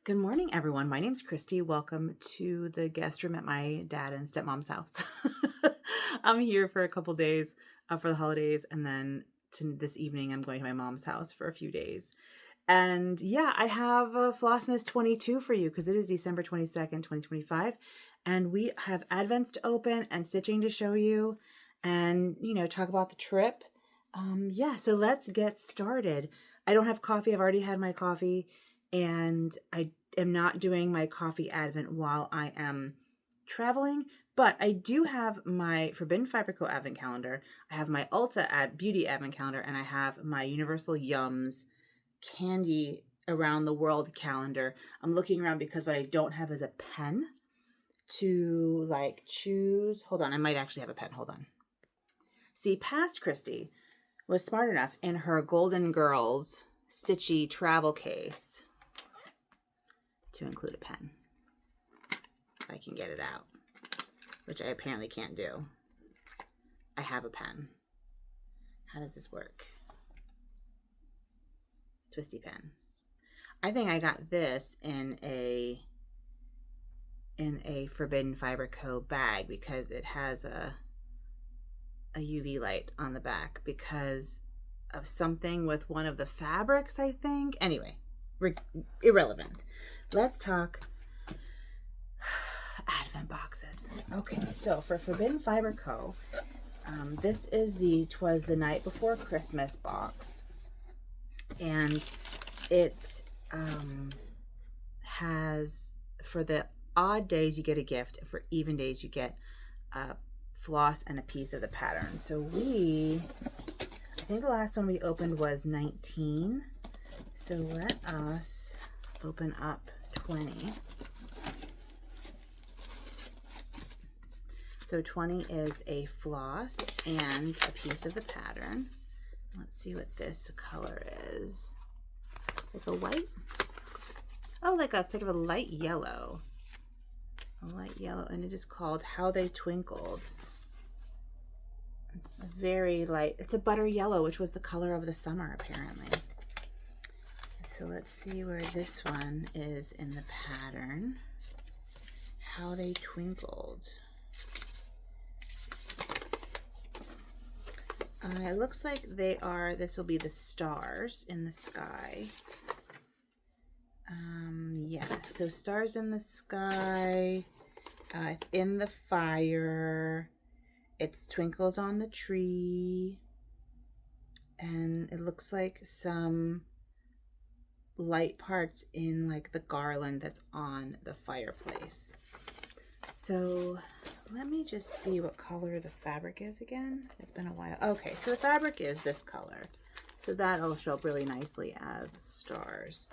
Good morning, everyone. My name's Christy. Welcome to the guest room at my dad and stepmom's house. I'm here for a couple days for the holidays, and then this evening I'm going to my mom's house for a few days. And yeah, I have a Flossmas 22 for you because it is December 22nd, 2025. And we have Advents to open and stitching to show you and, talk about the trip. So let's get started. I don't have coffee. I've already had my coffee. And I am not doing my coffee advent while I am traveling, but I do have my Forbidden Fiber Co. advent calendar. I have my Ulta beauty advent calendar, and I have my Universal Yums candy around the world calendar. I'm looking around because what I don't have is a pen to choose. Hold on, I might actually have a pen. Hold on. See, past Christy was smart enough in her Golden Girls stitchy travel case to include a pen, if I can get it out, which I apparently can't do. I have a pen. How does this work? Twisty pen. I think I got this in a Forbidden Fiber Co. bag because it has a UV light on the back because of something with one of the fabrics, I think. Anyway, irrelevant. Let's talk advent boxes. Okay, so for Forbidden Fiber Co., this is the 'Twas the Night Before Christmas box, and it has, for the odd days you get a gift, for even days you get a floss and a piece of the pattern. So I think the last one we opened was 19, so let us open up 20. So 20 is a floss and a piece of the pattern. Let's see what this color is. Like a white? Oh, like a sort of a light yellow. A light yellow, and it is called How They Twinkled. Very light. It's a butter yellow, which was the color of the summer, apparently. So let's see where this one is in the pattern. How They Twinkled. It looks like this will be the stars in the sky. Yeah, so stars in the sky. It's in the fire. It's twinkles on the tree. And it looks like some light parts in the garland that's on the fireplace. So let me just see what color the fabric is again. It's been a while. Okay, so the fabric is this color. So that'll show up really nicely as stars.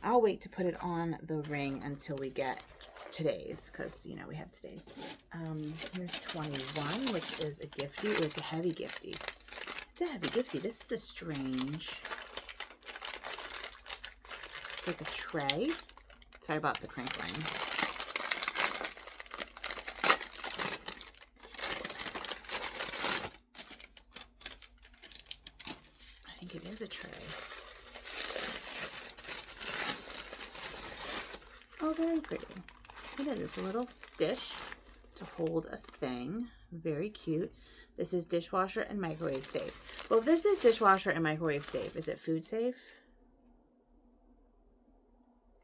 I'll wait to put it on the ring until we get today's, because we have today's. Here's 21, which is a gifty. Oh, it's a heavy gifty. It's a heavy gifty. This is a strange, like a tray. Sorry about the crinkling. I think it is a tray. Oh, very pretty. It is. It's a little dish to hold a thing. Very cute. This is dishwasher and microwave safe. Well, if this is dishwasher and microwave safe, is it food safe?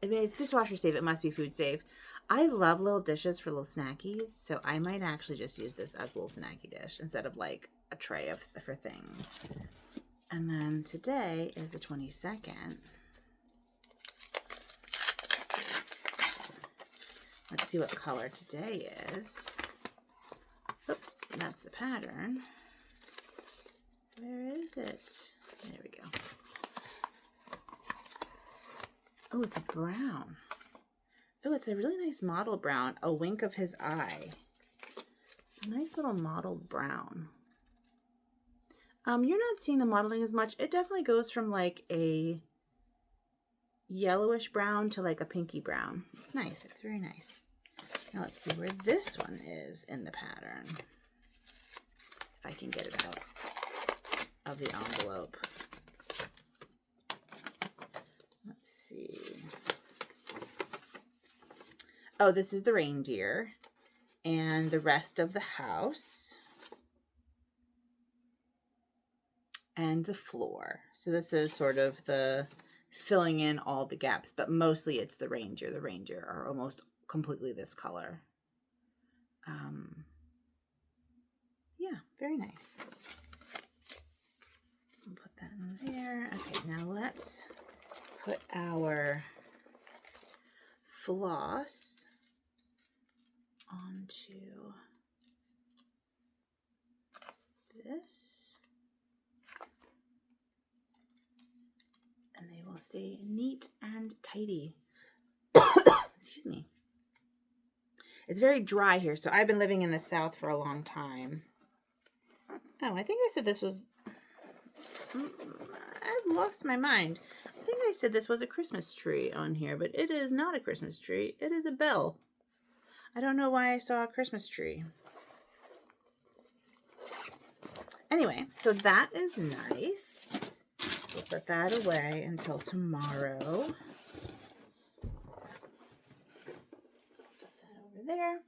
I mean, it's dishwasher safe. It must be food safe. I love little dishes for little snackies, so I might actually just use this as a little snacky dish instead of like a tray for things. And then today is the 22nd. Let's see what color today is. Oh, that's the pattern. Where is it? There we go. Oh, it's a brown. Oh, it's a really nice mottled brown. A wink of his eye. It's a nice little mottled brown. You're not seeing the mottling as much. It definitely goes from like a yellowish brown to like a pinky brown. It's nice. It's very nice. Now let's see where this one is in the pattern. If I can get it out of the envelope. Let's see. oh, this is the reindeer and the rest of the house and the floor. So this is sort of the filling in all the gaps, but mostly it's the reindeer. The reindeer are almost completely this color. Yeah, very nice. I'll put that in there. Okay, now let's put our floss onto this. And they will stay neat and tidy. Excuse me. It's very dry here, so I've been living in the South for a long time. Oh, I think I said this was... I've lost my mind. I think I said this was a Christmas tree on here, but it is not a Christmas tree. It is a bell. I don't know why I saw a Christmas tree. Anyway, so that is nice. We'll put that away until tomorrow. Put that over there.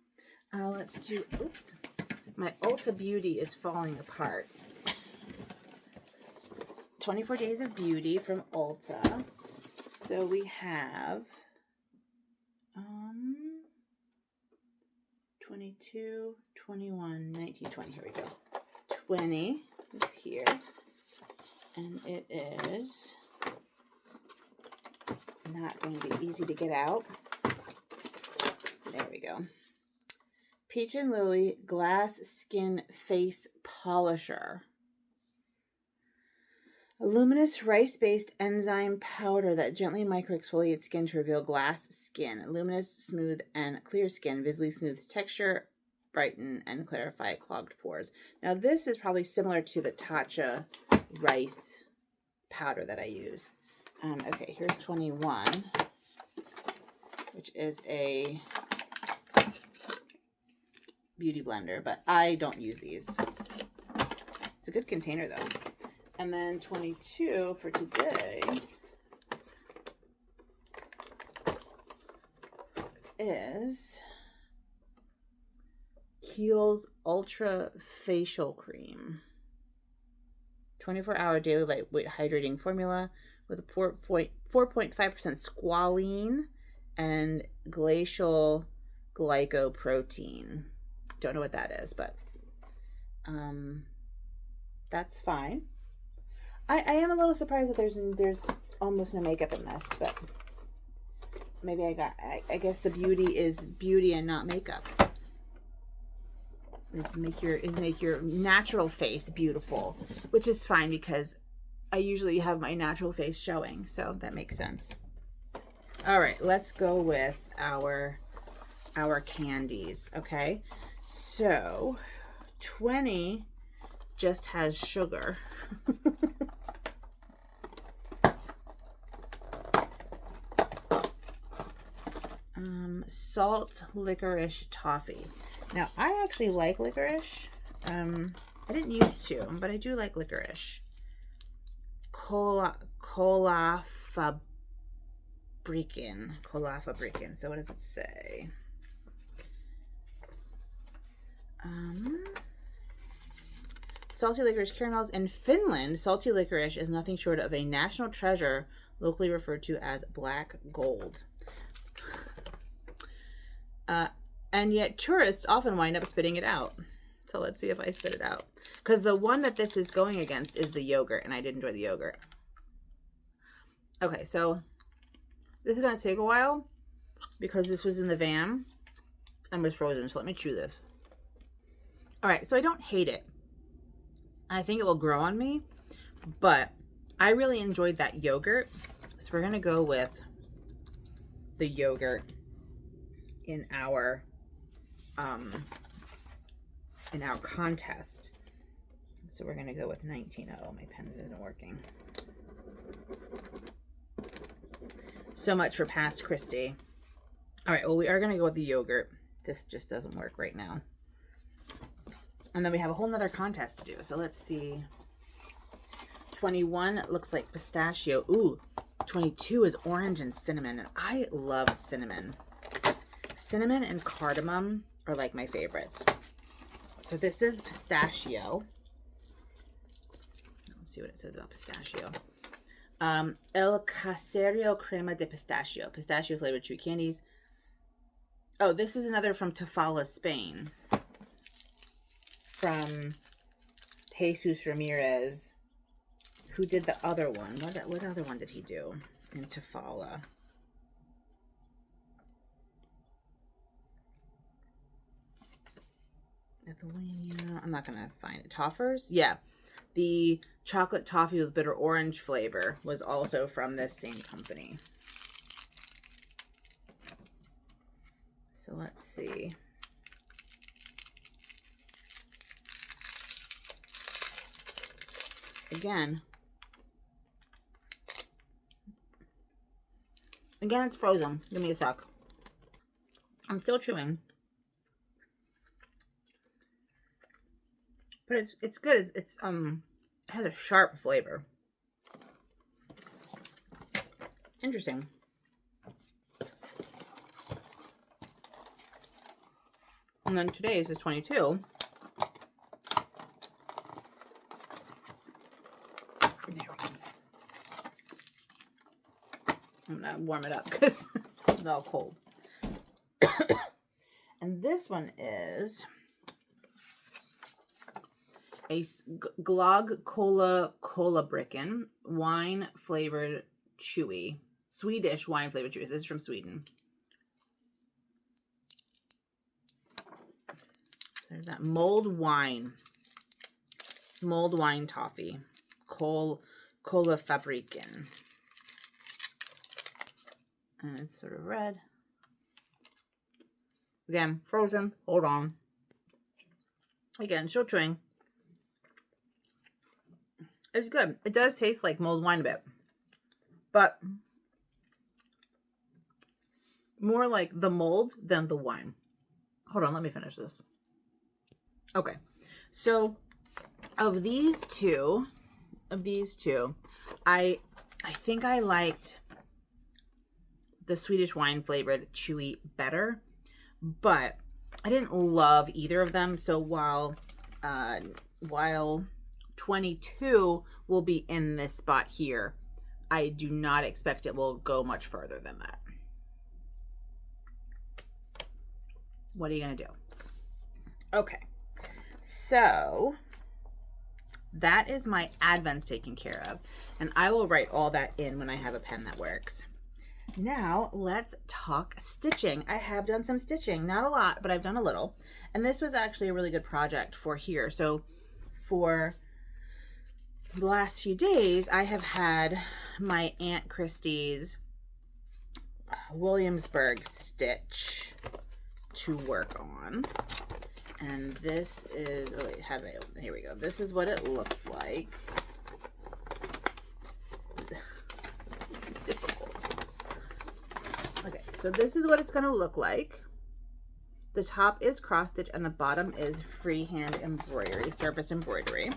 Let's do, oops. My Ulta Beauty is falling apart. 24 Days of Beauty from Ulta. So we have 22, 21, 19, 20. Here we go. 20 is here. And it is not going to be easy to get out. There we go. Peach and Lily Glass Skin Face Polisher. A luminous rice-based enzyme powder that gently microexfoliates skin to reveal glass skin. Luminous, smooth, and clear skin visibly smooths texture, brighten, and clarify clogged pores. Now this is probably similar to the Tatcha rice powder that I use. Okay, here's 21, which is a beauty blender, but I don't use these. It's a good container though. And then 22 for today is Kiehl's Ultra Facial Cream. 24-hour daily lightweight hydrating formula with a 4.5% squalene and glacial glycoprotein. Don't know what that is, but that's fine. I am a little surprised that there's almost no makeup in this, but maybe I guess the beauty is beauty and not makeup. Is make your natural face beautiful, which is fine because I usually have my natural face showing, so that makes sense. All right, let's go with our candies, okay? So 20 just has sugar. Salt licorice toffee. Now, I actually like licorice. I didn't used to, but I do like licorice. Cola fabrican. So what does it say? Salty licorice caramels. In Finland, salty licorice is nothing short of a national treasure, locally referred to as black gold. And yet tourists often wind up spitting it out. So let's see if I spit it out. Because the one that this is going against is the yogurt, and I did enjoy the yogurt. Okay, so this is going to take a while because this was in the van and was frozen. So let me chew this. All right, so I don't hate it. I think it will grow on me, but I really enjoyed that yogurt. So we're going to go with the yogurt in our contest. So we're going to go with 19. Oh, my pen isn't working. So much for past Christy. All right, well, we are going to go with the yogurt. This just doesn't work right now. And then we have a whole nother contest to do. So let's see. 21 looks like pistachio. Ooh, 22 is orange and cinnamon. And I love cinnamon. Cinnamon and cardamom are like my favorites. So this is pistachio. Let's see what it says about pistachio. El Caserio Crema de Pistachio. Pistachio flavored chewy candies. Oh, this is another from Tafalla, Spain. From Jesus Ramirez, who did the other one. What other one did he do in Tafalla? Lithuania. I'm not gonna find it. Toffers? Yeah. The chocolate toffee with bitter orange flavor was also from this same company. So let's see. Again, it's frozen. Give me a sec. I'm still chewing. But it's good. It has a sharp flavor. Interesting. And then today's is 22. There we go. I'm gonna warm it up because it's all cold. And this one is a Glog Cola Bricken wine flavored chewy. Swedish wine flavored chewy. This is from Sweden. There's that mulled wine toffee. Cola Fabriken. And it's sort of red. Again, frozen. Hold on. Again, still chewing. It's good. It does taste like mulled wine a bit. But more like the mold than the wine. Hold on, let me finish this. Okay. So of these two, I think I liked the Swedish wine flavored chewy better, but I didn't love either of them. So while 22 will be in this spot here, I do not expect it will go much further than that. What are you gonna do? Okay, so that is my advents taken care of, and I will write all that in when I have a pen that works. Now let's talk stitching. I have done some stitching, not a lot, but I've done a little, and this was actually a really good project for here. So for the last few days, I have had my Aunt Christie's Williamsburg stitch to work on. And this is, oh wait, how did I open it? Here we go. This is what it looks like. This is difficult. Okay, so this is what it's going to look like. The top is cross stitch and the bottom is freehand embroidery, surface embroidery.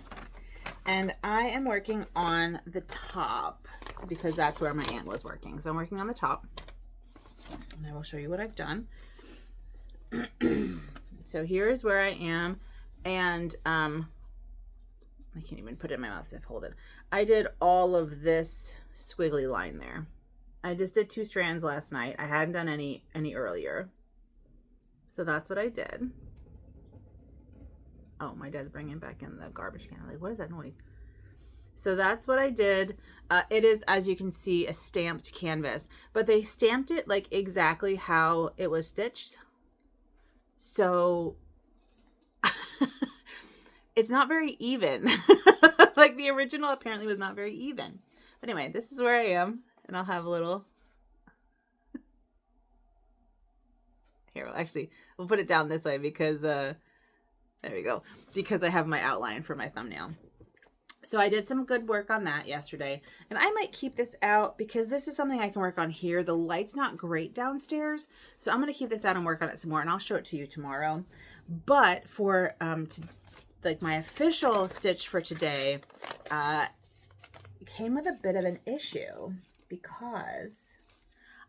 And I am working on the top because that's where my aunt was working. So I'm working on the top. And I will show you what I've done. So here is where I am. And I can't even put it in my mouth, so I've hold it. I did all of this squiggly line there. I just did 2 strands last night. I hadn't done any earlier. So that's what I did. Oh, my dad's bringing back in the garbage can. I'm like, what is that noise? So that's what I did. It is, as you can see, a stamped canvas, but they stamped it like exactly how it was stitched. So it's not very even. Like the original apparently was not very even. But anyway, this is where I am, and I'll have a little. Here, we'll put it down this way because there we go. Because I have my outline for my thumbnail. So I did some good work on that yesterday. And I might keep this out because this is something I can work on here. The light's not great downstairs. So I'm going to keep this out and work on it some more. And I'll show it to you tomorrow. But for like my official stitch for today, it came with a bit of an issue because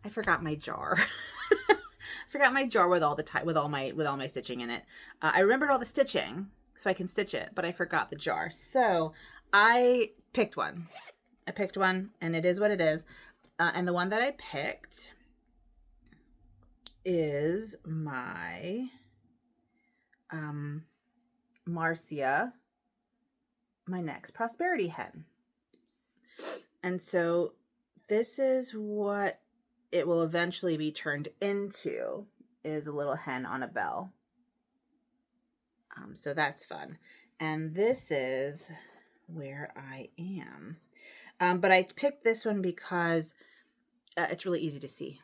I forgot my jar. Forgot my jar with all my stitching in it. I remembered all the stitching so I can stitch it, but I forgot the jar. So I picked one. And it is what it is. And the one that I picked is my Marcia, my next prosperity hen. And so this is what it will eventually be turned into, is a little hen on a bell. So that's fun. And this is where I am. But I picked this one because it's really easy to see.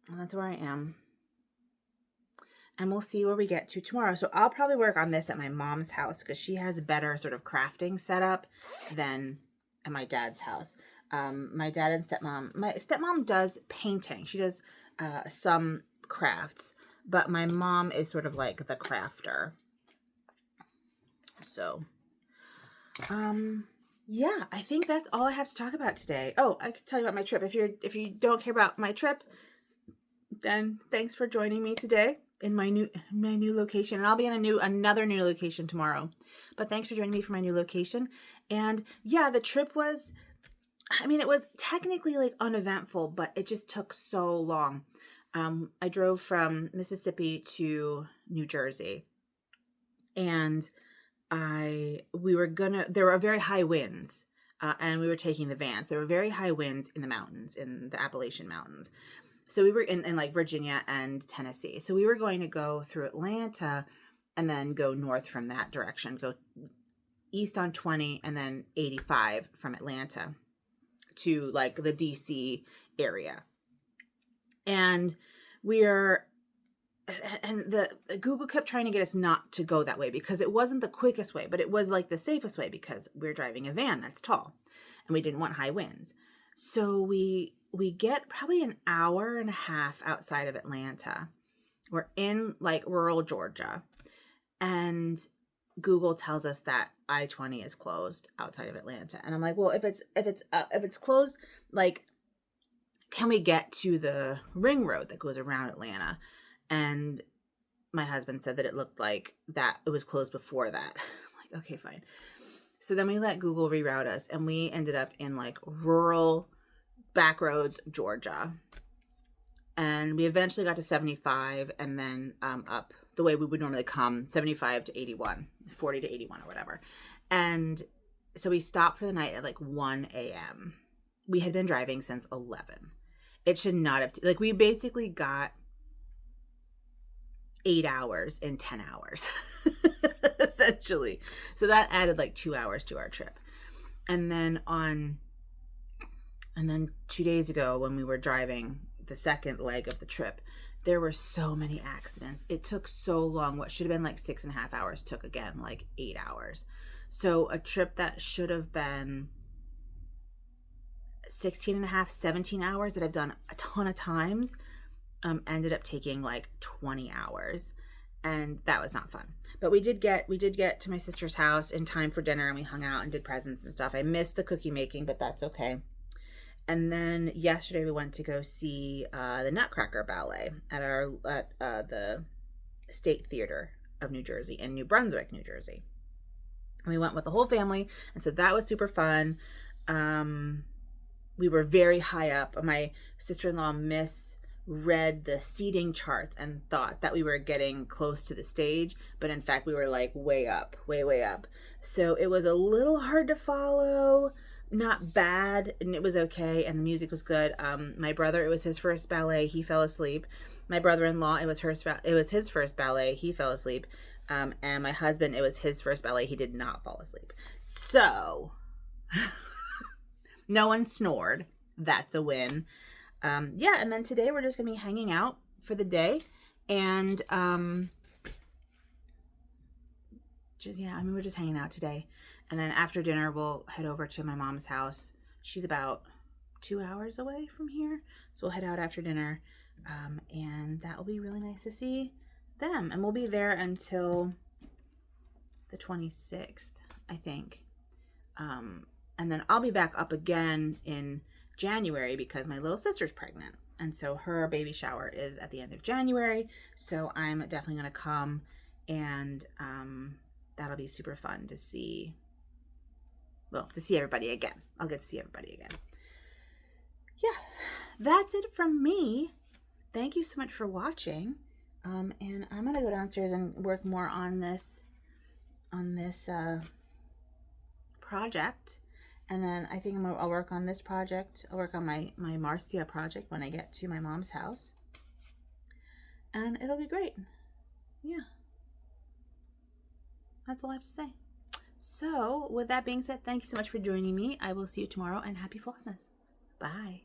And that's where I am. And we'll see where we get to tomorrow. So I'll probably work on this at my mom's house because she has a better sort of crafting setup than at my dad's house. My dad and my stepmom does painting. She does some crafts, but my mom is sort of like the crafter. So, yeah, I think that's all I have to talk about today. Oh, I can tell you about my trip. If you don't care about my trip, then thanks for joining me today in my new location. And I'll be in another new location tomorrow. But thanks for joining me for my new location. And yeah, the trip was, it was technically like uneventful, but it just took so long. I drove from Mississippi to New Jersey, and there were very high winds, and we were taking the vans. There were very high winds in the mountains, in the Appalachian Mountains. So we were in like Virginia and Tennessee. So we were going to go through Atlanta and then go north from that direction, go east on 20 and then 85 from Atlanta to like the DC area. And the Google kept trying to get us not to go that way because it wasn't the quickest way, but it was like the safest way because we're driving a van that's tall and we didn't want high winds. So we get probably an hour and a half outside of Atlanta. We're in like rural Georgia, and Google tells us that I-20 is closed outside of Atlanta. And I'm like, well, if it's closed, like, can we get to the ring road that goes around Atlanta? And my husband said that it looked like that it was closed before that. I'm like, okay, fine. So then we let Google reroute us, and we ended up in like rural backroads, Georgia. And we eventually got to 75 and then up the way we would normally come, 75 to 81, 40 to 81 or whatever. And so we stopped for the night at like 1 a.m. We had been driving since 11. It should not have, like we basically got 8 hours in 10 hours, essentially. So that added like 2 hours to our trip. And then 2 days ago when we were driving the second leg of the trip, there were so many accidents. It took so long. What should have been like 6.5 hours took again like 8 hours. So a trip that should have been 16.5, 17 hours that I've done a ton of times ended up taking like 20 hours. And that was not fun. But we did get to my sister's house in time for dinner, and we hung out and did presents and stuff. I missed the cookie making, but that's okay. And then yesterday we went to go see the Nutcracker Ballet at the State Theater of New Jersey in New Brunswick, New Jersey. And we went with the whole family, and so that was super fun. We were very high up. My sister-in-law misread the seating charts and thought that we were getting close to the stage, but in fact we were like way up, way up. So it was a little hard to follow. Not bad, and it was okay, and the music was good. My brother, it was his first ballet, he fell asleep. My brother-in-law, it was his first ballet, he fell asleep. And my husband, it was his first ballet, he did not fall asleep. So no one snored. That's a win. Yeah, and then today we're just gonna be hanging out for the day, and we're just hanging out today. And then after dinner, we'll head over to my mom's house. She's about 2 hours away from here. So we'll head out after dinner. And that will be really nice to see them. And we'll be there until the 26th, I think. And then I'll be back up again in January because my little sister's pregnant. And so her baby shower is at the end of January. So I'm definitely going to come, and that'll be super fun to see. Well, to see everybody again. I'll get to see everybody again. Yeah, that's it from me. Thank you so much for watching. And I'm going to go downstairs and work more on this project. And then I think I'll work on this project. I'll work on my Marcia project when I get to my mom's house. And it'll be great. Yeah. That's all I have to say. So, with that being said, thank you so much for joining me. I will see you tomorrow, and happy Flossmas. Bye.